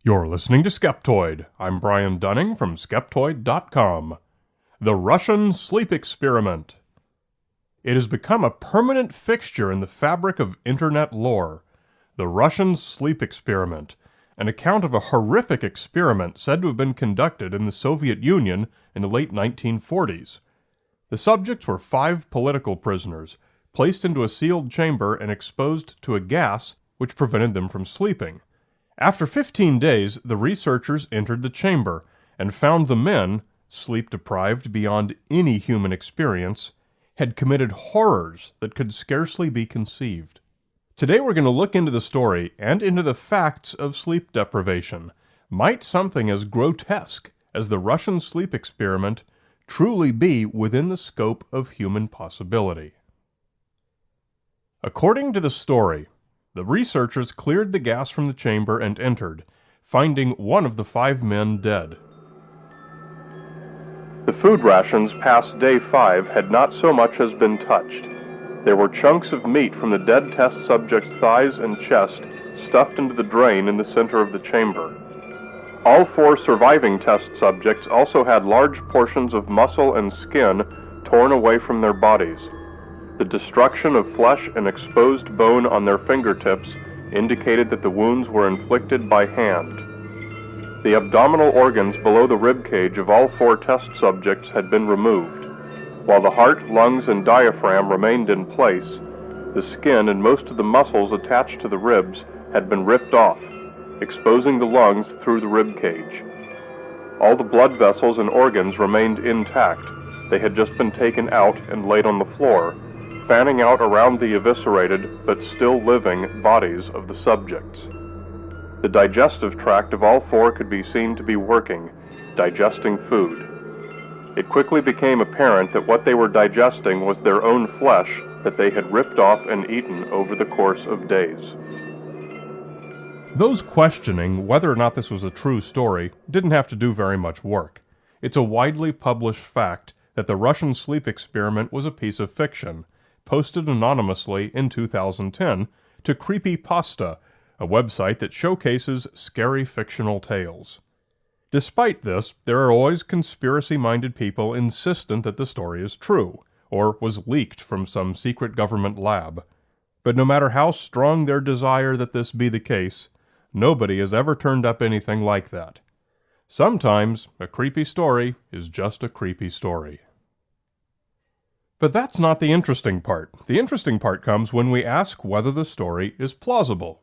You're listening to Skeptoid. I'm Brian Dunning from Skeptoid.com. The Russian Sleep Experiment. It has become a permanent fixture in the fabric of Internet lore. The Russian Sleep Experiment, an account of a horrific experiment said to have been conducted in the Soviet Union in the late 1940s. The subjects were 5 political prisoners, placed into a sealed chamber and exposed to a gas which prevented them from sleeping. After 15 days, the researchers entered the chamber and found the men, sleep-deprived beyond any human experience, had committed horrors that could scarcely be conceived. Today we're going to look into the story and into the facts of sleep deprivation. Might something as grotesque as the Russian sleep experiment truly be within the scope of human possibility? According to the story, the researchers cleared the gas from the chamber and entered, finding one of the 5 men dead. The food rations past day 5 had not so much as been touched. There were chunks of meat from the dead test subject's thighs and chest stuffed into the drain in the center of the chamber. All 4 surviving test subjects also had large portions of muscle and skin torn away from their bodies. The destruction of flesh and exposed bone on their fingertips indicated that the wounds were inflicted by hand. The abdominal organs below the rib cage of all 4 test subjects had been removed. While the heart, lungs, and diaphragm remained in place, the skin and most of the muscles attached to the ribs had been ripped off, exposing the lungs through the rib cage. All the blood vessels and organs remained intact. They had just been taken out and laid on the floor, fanning out around the eviscerated but still living bodies of the subjects. The digestive tract of all 4 could be seen to be working, digesting food. It quickly became apparent that what they were digesting was their own flesh that they had ripped off and eaten over the course of days. Those questioning whether or not this was a true story didn't have to do very much work. It's a widely published fact that the Russian sleep experiment was a piece of fiction, posted anonymously in 2010 to Creepypasta, a website that showcases scary fictional tales. Despite this, there are always conspiracy-minded people insistent that the story is true, or was leaked from some secret government lab. But no matter how strong their desire that this be the case, nobody has ever turned up anything like that. Sometimes a creepy story is just a creepy story. But that's not the interesting part. The interesting part comes when we ask whether the story is plausible.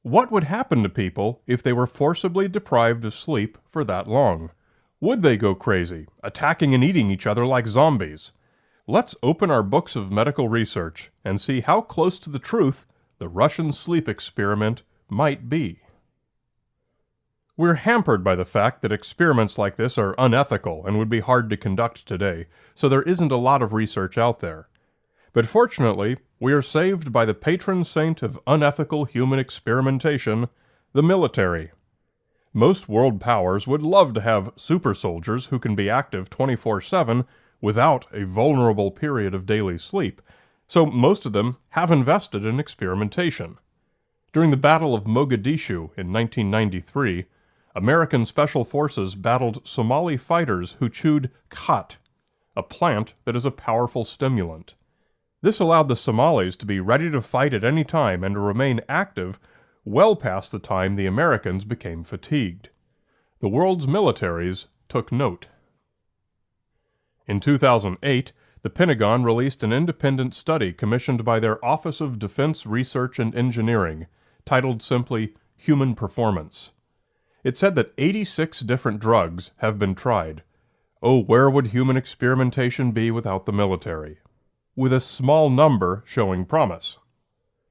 What would happen to people if they were forcibly deprived of sleep for that long? Would they go crazy, attacking and eating each other like zombies? Let's open our books of medical research and see how close to the truth the Russian sleep experiment might be. We're hampered by the fact that experiments like this are unethical and would be hard to conduct today, so there isn't a lot of research out there. But fortunately, we are saved by the patron saint of unethical human experimentation, the military. Most world powers would love to have super soldiers who can be active 24/7 without a vulnerable period of daily sleep, so most of them have invested in experimentation. During the Battle of Mogadishu in 1993, American Special Forces battled Somali fighters who chewed khat, a plant that is a powerful stimulant. This allowed the Somalis to be ready to fight at any time and to remain active well past the time the Americans became fatigued. The world's militaries took note. In 2008, the Pentagon released an independent study commissioned by their Office of Defense Research and Engineering, titled simply Human Performance. It said that 86 different drugs have been tried. Oh, where would human experimentation be without the military? With a small number showing promise.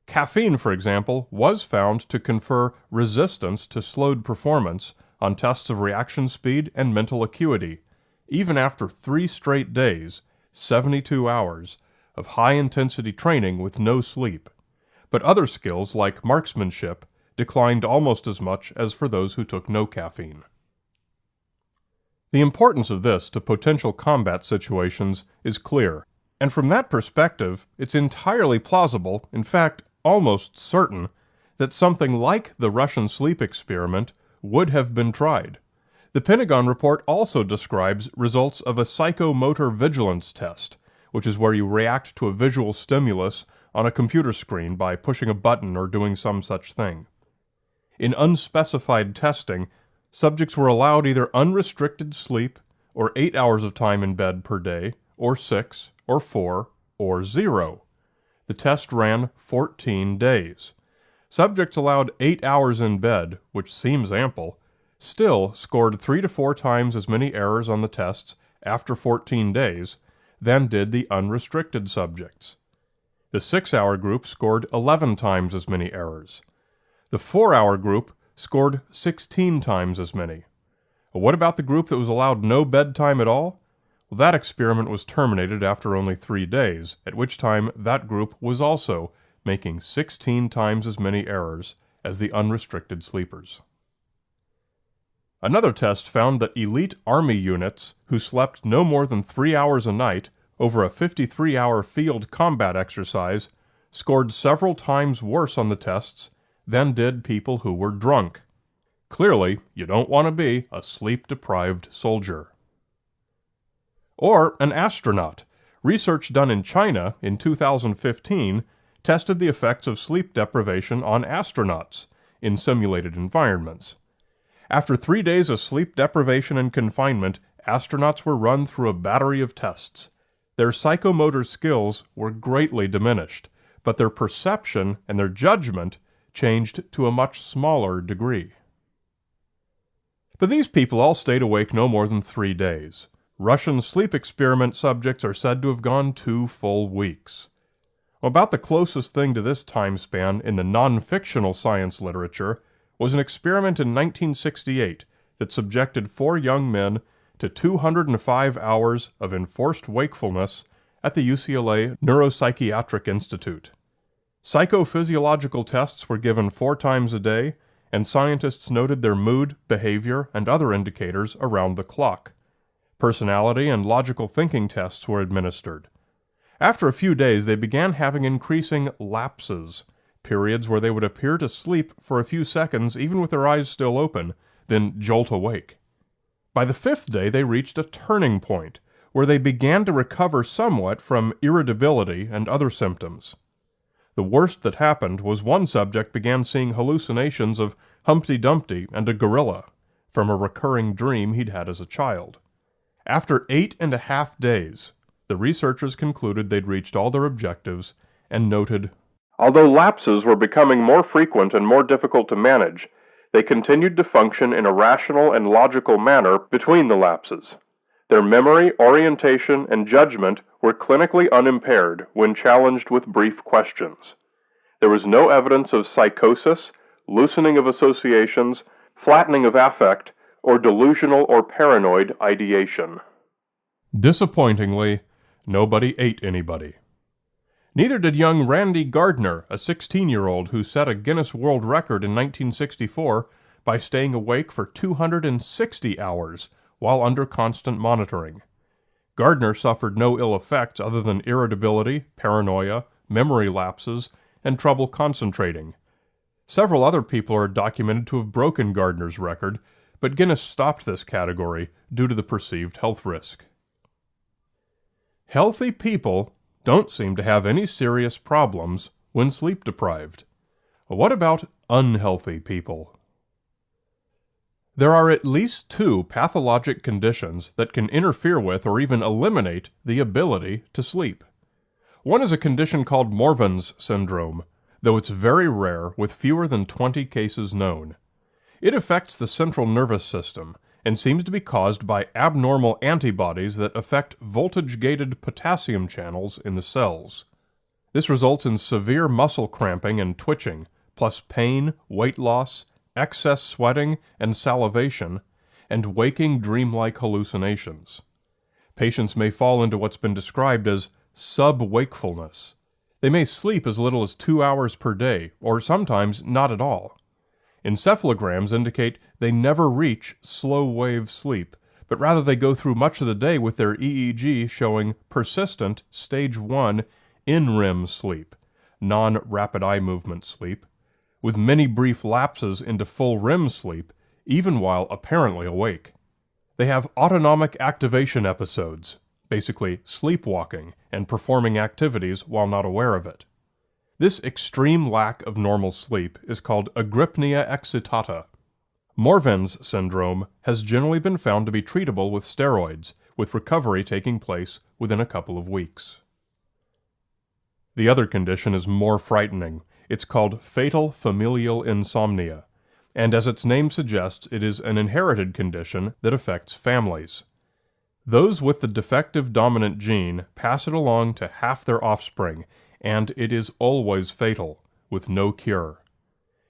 Caffeine, for example, was found to confer resistance to slowed performance on tests of reaction speed and mental acuity, even after 3 straight days, 72 hours, of high-intensity training with no sleep. But other skills like marksmanship declined almost as much as for those who took no caffeine. The importance of this to potential combat situations is clear, and from that perspective, it's entirely plausible, in fact, almost certain, that something like the Russian sleep experiment would have been tried. The Pentagon report also describes results of a psychomotor vigilance test, which is where you react to a visual stimulus on a computer screen by pushing a button or doing some such thing. In unspecified testing, subjects were allowed either unrestricted sleep, or 8 hours of time in bed per day, or 6, or 4, or 0. The test ran 14 days. Subjects allowed 8 hours in bed, which seems ample, still scored 3 to 4 times as many errors on the tests after 14 days than did the unrestricted subjects. The 6-hour group scored 11 times as many errors. The 4-hour group scored 16 times as many. What about the group that was allowed no bedtime at all? Well, that experiment was terminated after only 3 days, at which time that group was also making 16 times as many errors as the unrestricted sleepers. Another test found that elite Army units who slept no more than 3 hours a night over a 53-hour field combat exercise scored several times worse on the tests than did people who were drunk. Clearly, you don't want to be a sleep-deprived soldier. Or an astronaut. Research done in China in 2015 tested the effects of sleep deprivation on astronauts in simulated environments. After 3 days of sleep deprivation and confinement, astronauts were run through a battery of tests. Their psychomotor skills were greatly diminished, but their perception and their judgment changed to a much smaller degree. But these people all stayed awake no more than 3 days. Russian sleep experiment subjects are said to have gone 2 full weeks. About the closest thing to this time span in the non-fictional science literature was an experiment in 1968 that subjected 4 young men to 205 hours of enforced wakefulness at the UCLA Neuropsychiatric Institute. Psychophysiological tests were given 4 times a day, and scientists noted their mood, behavior, and other indicators around the clock. Personality and logical thinking tests were administered. After a few days, they began having increasing lapses, periods where they would appear to sleep for a few seconds even with their eyes still open, then jolt awake. By the 5th day, they reached a turning point, where they began to recover somewhat from irritability and other symptoms. The worst that happened was one subject began seeing hallucinations of Humpty Dumpty and a gorilla from a recurring dream he'd had as a child. After 8.5 days, the researchers concluded they'd reached all their objectives and noted, although lapses were becoming more frequent and more difficult to manage, they continued to function in a rational and logical manner between the lapses. Their memory, orientation, and judgment were clinically unimpaired when challenged with brief questions. There was no evidence of psychosis, loosening of associations, flattening of affect, or delusional or paranoid ideation. Disappointingly, nobody ate anybody. Neither did young Randy Gardner, a 16-year-old who set a Guinness World Record in 1964 by staying awake for 260 hours while under constant monitoring. Gardner suffered no ill effects other than irritability, paranoia, memory lapses, and trouble concentrating. Several other people are documented to have broken Gardner's record, but Guinness stopped this category due to the perceived health risk. Healthy people don't seem to have any serious problems when sleep deprived. What about unhealthy people? There are at least 2 pathologic conditions that can interfere with or even eliminate the ability to sleep. One is a condition called Morvan's syndrome, though it's very rare with fewer than 20 cases known. It affects the central nervous system and seems to be caused by abnormal antibodies that affect voltage-gated potassium channels in the cells. This results in severe muscle cramping and twitching, plus pain, weight loss, excess sweating and salivation, and waking dreamlike hallucinations. Patients may fall into what's been described as sub-wakefulness. They may sleep as little as 2 hours per day, or sometimes not at all. Encephalograms indicate they never reach slow-wave sleep, but rather they go through much of the day with their EEG showing persistent stage 1 in-REM sleep, non-rapid eye movement sleep, with many brief lapses into full REM sleep even while apparently awake. They have autonomic activation episodes, basically sleepwalking and performing activities while not aware of it. This extreme lack of normal sleep is called agrypnia excitata. Morven's syndrome has generally been found to be treatable with steroids, with recovery taking place within a couple of weeks. The other condition is more frightening. It's called fatal familial insomnia, and as its name suggests, it is an inherited condition that affects families. Those with the defective dominant gene pass it along to half their offspring, and it is always fatal, with no cure.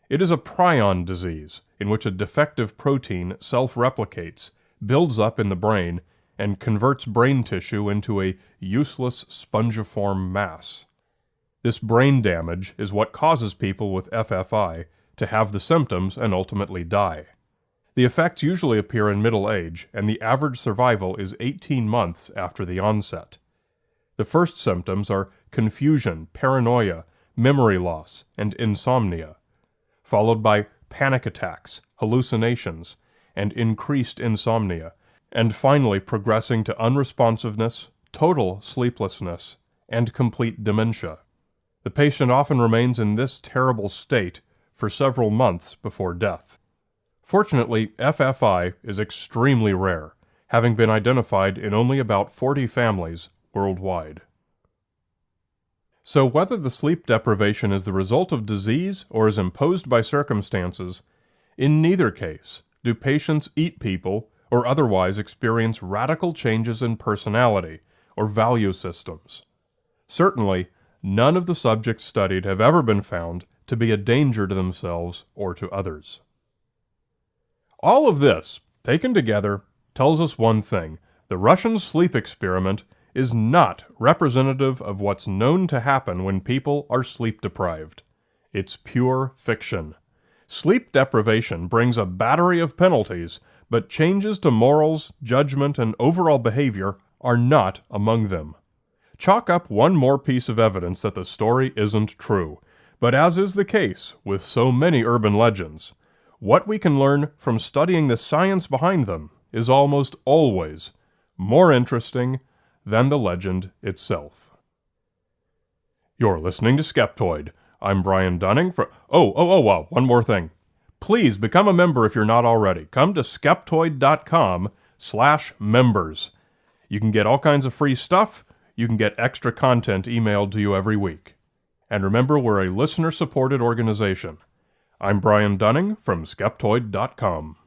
It is a prion disease, in which a defective protein self-replicates, builds up in the brain, and converts brain tissue into a useless spongiform mass. This brain damage is what causes people with FFI to have the symptoms and ultimately die. The effects usually appear in middle age, and the average survival is 18 months after the onset. The first symptoms are confusion, paranoia, memory loss, and insomnia, followed by panic attacks, hallucinations, and increased insomnia, and finally progressing to unresponsiveness, total sleeplessness, and complete dementia. The patient often remains in this terrible state for several months before death. Fortunately, FFI is extremely rare, having been identified in only about 40 families worldwide. So whether the sleep deprivation is the result of disease or is imposed by circumstances, in neither case do patients eat people or otherwise experience radical changes in personality or value systems. Certainly, none of the subjects studied have ever been found to be a danger to themselves or to others. All of this, taken together, tells us one thing: the Russian sleep experiment is not representative of what's known to happen when people are sleep deprived. It's pure fiction. Sleep deprivation brings a battery of penalties, but changes to morals, judgment, and overall behavior are not among them. Chalk up one more piece of evidence that the story isn't true, but as is the case with so many urban legends, what we can learn from studying the science behind them is almost always more interesting than the legend itself. You're listening to Skeptoid. I'm Brian Dunning from... one more thing. Please become a member if you're not already. Come to skeptoid.com/members. You can get all kinds of free stuff. You can get extra content emailed to you every week. And remember, we're a listener-supported organization. I'm Brian Dunning from Skeptoid.com.